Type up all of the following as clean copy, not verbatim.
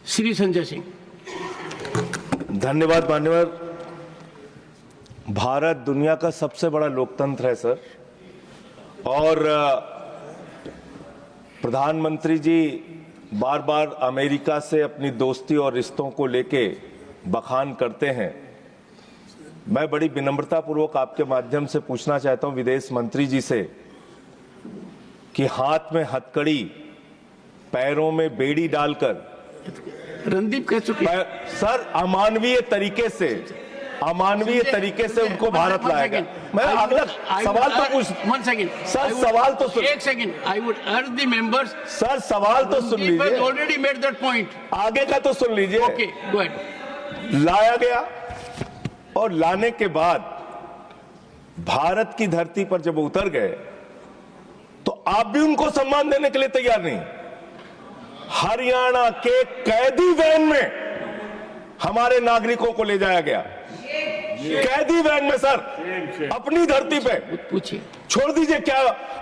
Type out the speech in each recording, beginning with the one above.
श्री संजय सिंह। धन्यवाद मान्यवर। भारत दुनिया का सबसे बड़ा लोकतंत्र है सर, और प्रधानमंत्री जी बार बार अमेरिका से अपनी दोस्ती और रिश्तों को लेके बखान करते हैं। मैं बड़ी विनम्रतापूर्वक आपके माध्यम से पूछना चाहता हूं विदेश मंत्री जी से कि हाथ में हथकड़ी, पैरों में बेड़ी डालकर रणदीप कह चुके सर अमानवीय तरीके से उनको भारत लाया गया। मैं अगला सवाल तो पूछ सर, सवाल तो सुन, एक सेकंड। आई वुड अर्ज द मेंबर्स। सर सवाल तो सुन लीजिए। Already made that point. आगे का तो सुन लीजिए। Okay, go ahead. लाया गया और लाने के बाद भारत की धरती पर जब उतर गए तो आप भी उनको सम्मान देने के लिए तैयार नहीं। हरियाणा के कैदी वैन में हमारे नागरिकों को ले जाया गया, कैदी वैन में सर, अपनी धरती पे। पूछिए, छोड़ दीजिए क्या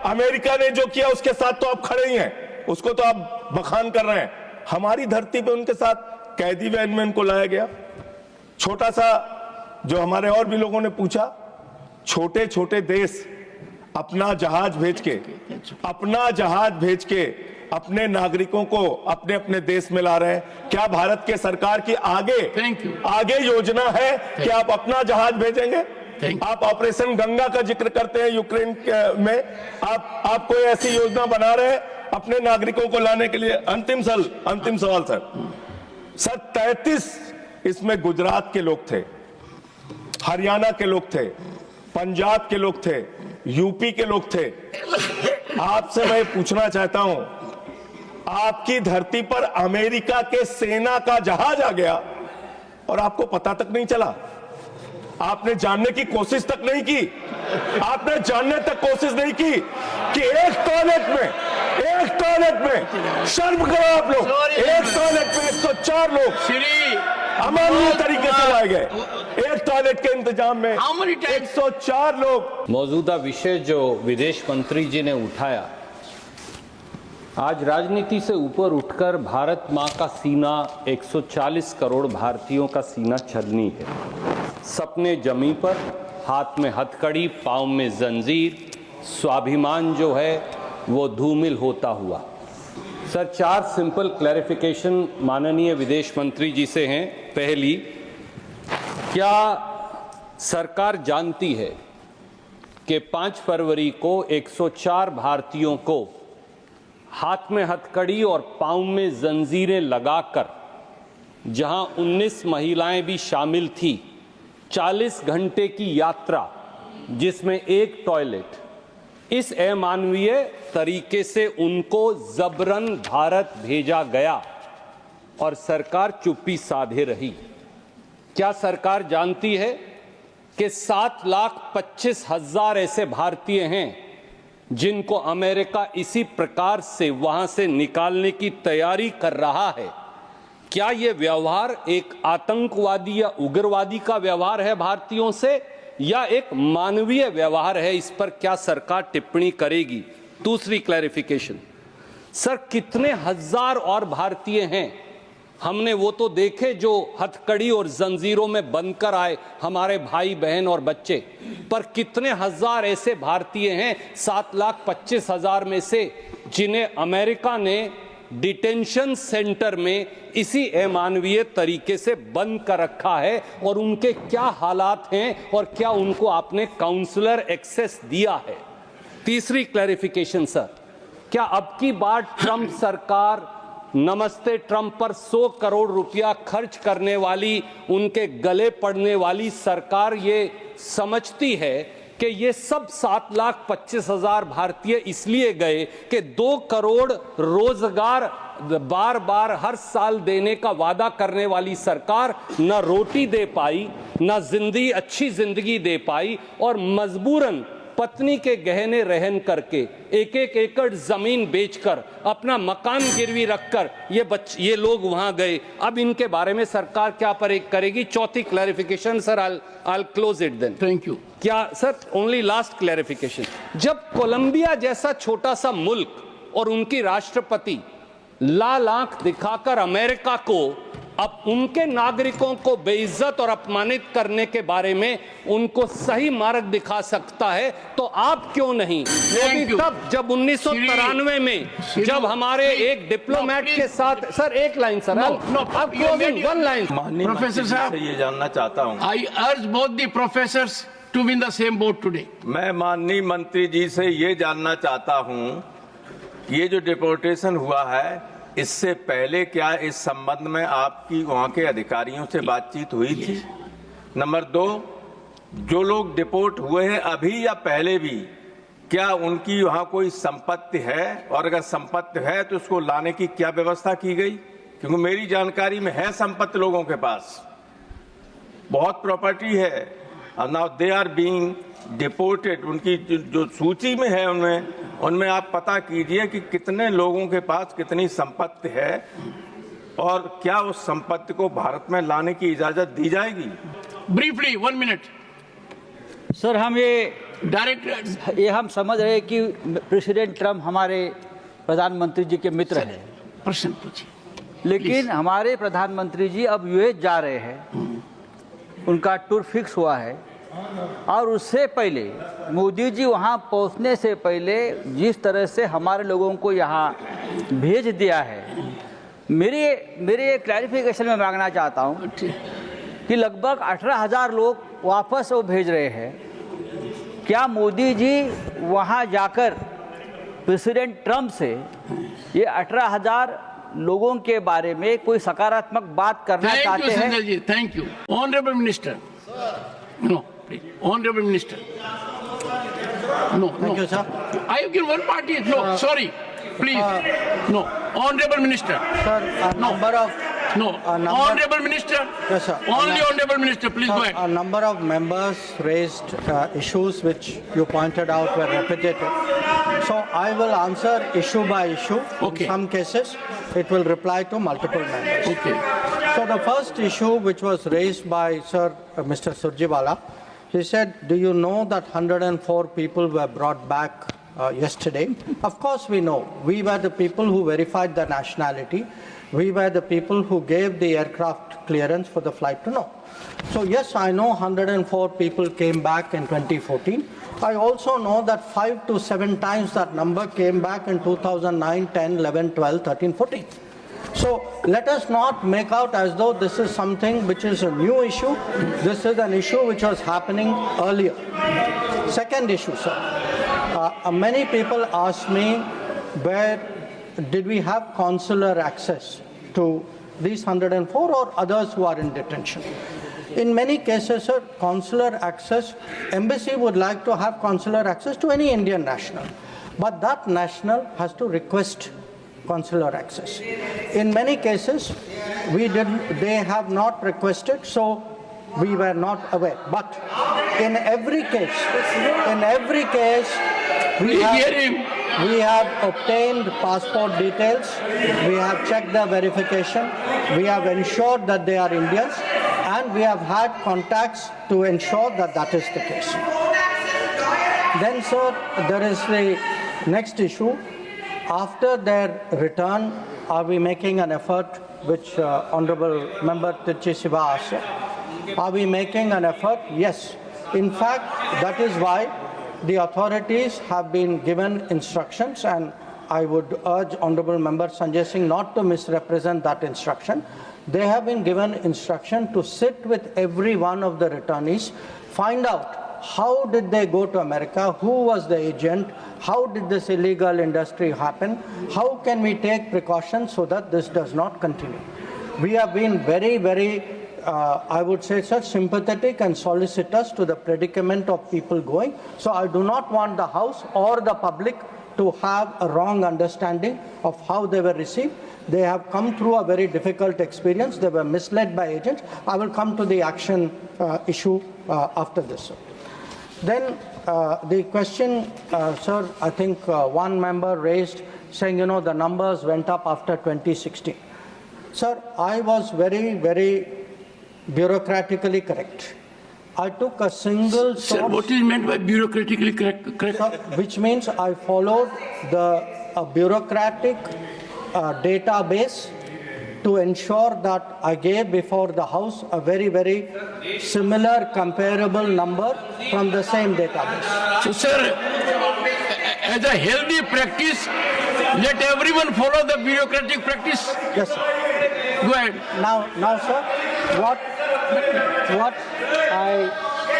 अमेरिका ने जो किया उसके साथ तो आप खड़े ही हैं, उसको तो आप बखान कर रहे हैं। हमारी धरती पे उनके साथ कैदी वैन में उनको लाया गया। छोटा सा, जो हमारे और भी लोगों ने पूछा, छोटे छोटे देश अपना जहाज भेज के अपने नागरिकों को अपने अपने देश में ला रहे हैं। क्या भारत के सरकार की आगे योजना है कि आप अपना जहाज भेजेंगे? आप ऑपरेशन गंगा का जिक्र करते हैं यूक्रेन में, आप कोई ऐसी योजना बना रहे हैं अपने नागरिकों को लाने के लिए? अंतिम सवाल सर 33 इसमें गुजरात के लोग थे, हरियाणा के लोग थे, पंजाब के लोग थे, यूपी के लोग थे। आपसे मैं पूछना चाहता हूं, आपकी धरती पर अमेरिका के सेना का जहाज आ गया और आपको पता तक नहीं चला? आपने जानने की कोशिश तक नहीं की? आपने जानने तक कोशिश नहीं की कि एक टॉयलेट में शर्म करो आप लोग, एक टॉयलेट में 104 लोग अमानवीय तरीके से लाए गए। एक टॉयलेट के इंतजाम में 104 लोग। मौजूदा विषय जो विदेश मंत्री जी ने उठाया, आज राजनीति से ऊपर उठकर भारत माँ का सीना 140 करोड़ भारतीयों का सीना छलनी है। सपने जमी पर, हाथ में हथकड़ी, पाँव में जंजीर, स्वाभिमान जो है वो धूमिल होता हुआ। सर 4 सिंपल क्लैरिफिकेशन माननीय विदेश मंत्री जी से हैं। पहली, क्या सरकार जानती है कि 5 फरवरी को 104 भारतीयों को हाथ में हथकड़ी और पाँव में जंजीरें लगाकर, जहां 19 महिलाएं भी शामिल थी, 40 घंटे की यात्रा जिसमें एक टॉयलेट, इस अमानवीय तरीके से उनको जबरन भारत भेजा गया और सरकार चुप्पी साधे रही? क्या सरकार जानती है कि 7,25,000 ऐसे भारतीय हैं जिनको अमेरिका इसी प्रकार से वहां से निकालने की तैयारी कर रहा है? क्या यह व्यवहार एक आतंकवादी या उग्रवादी का व्यवहार है भारतीयों से, या एक मानवीय व्यवहार है? इस पर क्या सरकार टिप्पणी करेगी? दूसरी क्लैरिफिकेशन, सर कितने हजार और भारतीय हैं? हमने वो तो देखे जो हथकड़ी और जंजीरों में बंधकर आए, हमारे भाई बहन और बच्चे, पर कितने हजार ऐसे भारतीय हैं 7,25,000 में से जिन्हें अमेरिका ने डिटेंशन सेंटर में इसी अमानवीय तरीके से बंद कर रखा है? और उनके क्या हालात हैं और क्या उनको आपने काउंसलर एक्सेस दिया है? तीसरी क्लैरिफिकेशन सर, क्या अब की बार ट्रंप सरकार नमस्ते ट्रंप पर 100 करोड़ रुपया खर्च करने वाली, उनके गले पड़ने वाली सरकार ये समझती है कि ये सब 7,25,000 भारतीय इसलिए गए कि 2 करोड़ रोजगार बार बार हर साल देने का वादा करने वाली सरकार न रोटी दे पाई, न अच्छी जिंदगी दे पाई, और मजबूरन पत्नी के गहने रहन करके, एक एकड़ जमीन बेचकर, अपना मकान गिरवी रखकर ये लोग वहां गए? अब इनके बारे में सरकार क्या करेगी? चौथी clarification sir, I'll close it then. Thank you. क्या सर, ओनली लास्ट क्लैरिफिकेशन, जब कोलंबिया जैसा छोटा सा मुल्क और उनकी राष्ट्रपति लाल आंख दिखाकर अमेरिका को अब उनके नागरिकों को बेइज्जत और अपमानित करने के बारे में उनको सही मार्ग दिखा सकता है, तो आप क्यों नहीं? तब जब 1993 में जब हमारे एक डिप्लोमेट के साथ, सर एक लाइन सर, आप क्लोजिंग वन लाइन। प्रोफेसर साहब, ये जानना चाहता हूं, I urge both the professors to be in the same boat today. मैं माननीय मंत्री जी से ये जानना चाहता हूं कि ये जो डिपोर्टेशन हुआ है, इससे पहले क्या इस संबंध में आपकी वहां के अधिकारियों से बातचीत हुई थी? नंबर 2, जो लोग डिपोर्ट हुए हैं अभी या पहले भी, क्या उनकी वहां कोई संपत्ति है, और अगर संपत्ति है तो उसको लाने की क्या व्यवस्था की गई? क्योंकि मेरी जानकारी में है संपत्ति लोगों के पास, बहुत प्रॉपर्टी है, और now they are being deported. उनकी जो सूची में है उनमें आप पता कीजिए कि कितने लोगों के पास कितनी संपत्ति है, और क्या उस संपत्ति को भारत में लाने की इजाजत दी जाएगी? Briefly, 1 minute. सर, हम Director, ये हम समझ रहे हैं कि प्रेसिडेंट ट्रम्प हमारे प्रधानमंत्री जी के मित्र हैं, प्रश्न पूछिए। लेकिन हमारे प्रधानमंत्री जी अब यूएस जा रहे हैं, उनका टूर फिक्स हुआ है, और उससे पहले मोदी जी वहाँ पहुँचने से पहले जिस तरह से हमारे लोगों को यहाँ भेज दिया है, मेरे क्लैरिफिकेशन में मांगना चाहता हूँ कि लगभग 18,000 लोग वापस वो भेज रहे हैं। क्या मोदी जी वहाँ जाकर प्रेसिडेंट ट्रम्प से ये 18,000 लोगों के बारे में कोई सकारात्मक बात करना चाहते हैं? Thank you, thank you. Honorable Minister. No, please. Honorable Minister. No, Thank you, sir. I have given one party. No, sorry. Please. No. Honorable Minister. Sir, a No. number of No. Honorable Minister. Yes, sir. Only Honorable Minister. Please go a ahead. number of members raised issues which you pointed out were repetitive. So I will answer issue by issue. Okay. In some cases, it will reply to multiple members. Okay. So the first issue which was raised by Mr. Surjewala, he said, do you know that 104 people were brought back yesterday? Of course we know. We were the people who verified the nationality. We were the people who gave the aircraft clearance for the flight to know. So yes, I know 104 people came back in 2014. I also know that 5 to 7 times that number came back in 2009, 10, 11, 12, 13, 14. So let us not make out as though this is something which is a new issue. This is an issue which was happening earlier. Second issue, sir. Many people ask me, where did we have consular access to these 104 or others who are in detention? In many cases, sir, consular access, embassy would like to have consular access to any Indian national, but that national has to request consular access. In many cases, they have not requested, so we were not aware. But in every case, we have obtained passport details, we have checked their verification, we have ensured that they are Indians, and we have had contacts to ensure that that is the case. Then, sir, there is the next issue. After their return, are we making an effort, which Honorable Member Tirchi Siva asked? Are we making an effort? Yes. In fact, that is why the authorities have been given instructions, and I would urge Honorable Member Sanjay Singh not to misrepresent that instruction. They have been given instruction to sit with every one of the returnees, find out how did they go to America, who was the agent, how did this illegal industry happen, how can we take precautions so that this does not continue. We have been very, very I would say, sir, sympathetic and solicitous to the predicament of people going. So I do not want the House or the public to have a wrong understanding of how they were received. They have come through a very difficult experience. They were misled by agents. I will come to the action issue after this, sir. Then the question, sir, I think one member raised saying, the numbers went up after 2016. Sir, I was very, very bureaucratically correct. I took a single source. Sir, what is meant by bureaucratically correct? Sir, which means I followed a bureaucratic database to ensure that I gave before the House a very, very similar comparable number from the same database. So, sir, as a healthy practice, let everyone follow the bureaucratic practice. Yes, sir. Go ahead. Now, sir,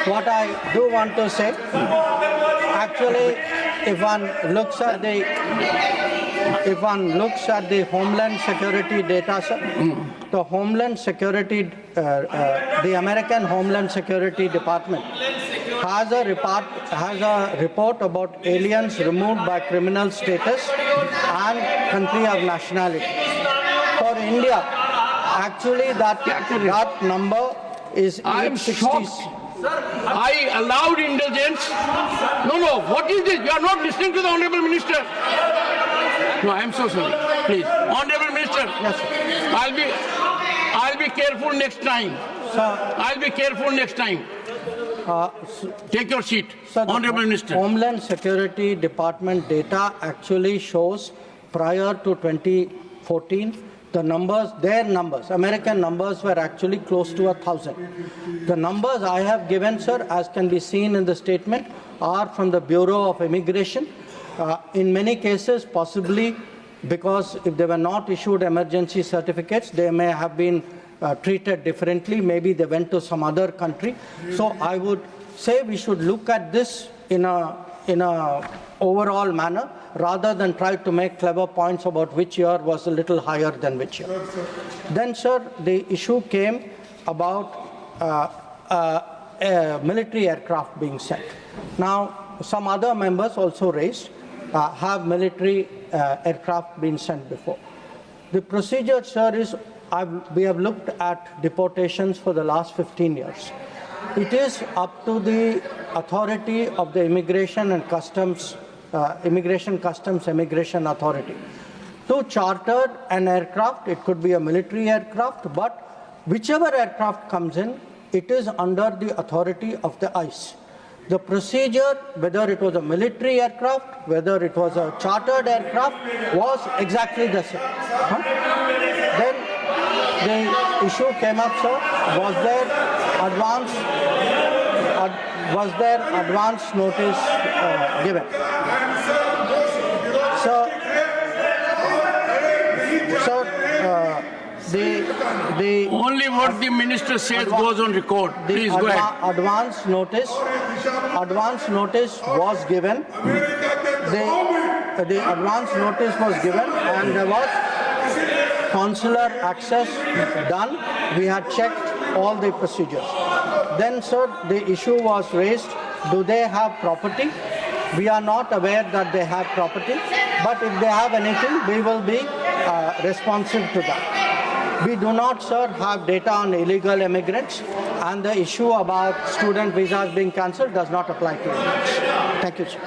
what I do want to say, actually, if one looks at the Homeland Security data, sir, the Homeland Security, the American Homeland Security Department has a report about aliens removed by criminal status and country of nationality. For India, actually that number is 860. I am shocked. I allowed indulgence. No, what is this? You are not listening to the Honorable Minister. No, I am so sorry. Please. Honorable Minister. Yes, sir. I'll be careful next time. Sir, I'll be careful next time. Take your seat. Sir, Honorable Minister. Homeland Security Department data actually shows prior to 2014, the numbers, their numbers, American numbers were actually close to 1,000. The numbers I have given, sir, as can be seen in the statement, are from the Bureau of Immigration. In many cases, possibly because if they were not issued emergency certificates, they may have been treated differently. Maybe they went to some other country. So I would say we should look at this in a overall manner, rather than try to make clever points about which year was a little higher than which year. Then, sir, the issue came about military aircraft being sent. Now, some other members also raised, have military aircraft been sent before? The procedure, sir, is we have looked at deportations for the last 15 years. It is up to the authority of the Immigration and Customs Immigration Authority to charter an aircraft. It could be a military aircraft, but whichever aircraft comes in, it is under the authority of the ICE. The procedure, whether it was a military aircraft, whether it was a chartered aircraft, was exactly the same. Then the issue came up, sir, was there advance notice given? The Only what the minister says goes on record. Please go ahead. Advance notice was given. The advance notice was given, and there was consular access done. We had checked all the procedures. Then, sir, the issue was raised, do they have property? We are not aware that they have property, but if they have anything, we will be responsive to that. We do not, sir, have data on illegal immigrants, and the issue about student visas being cancelled does not apply to immigrants. Thank you, sir.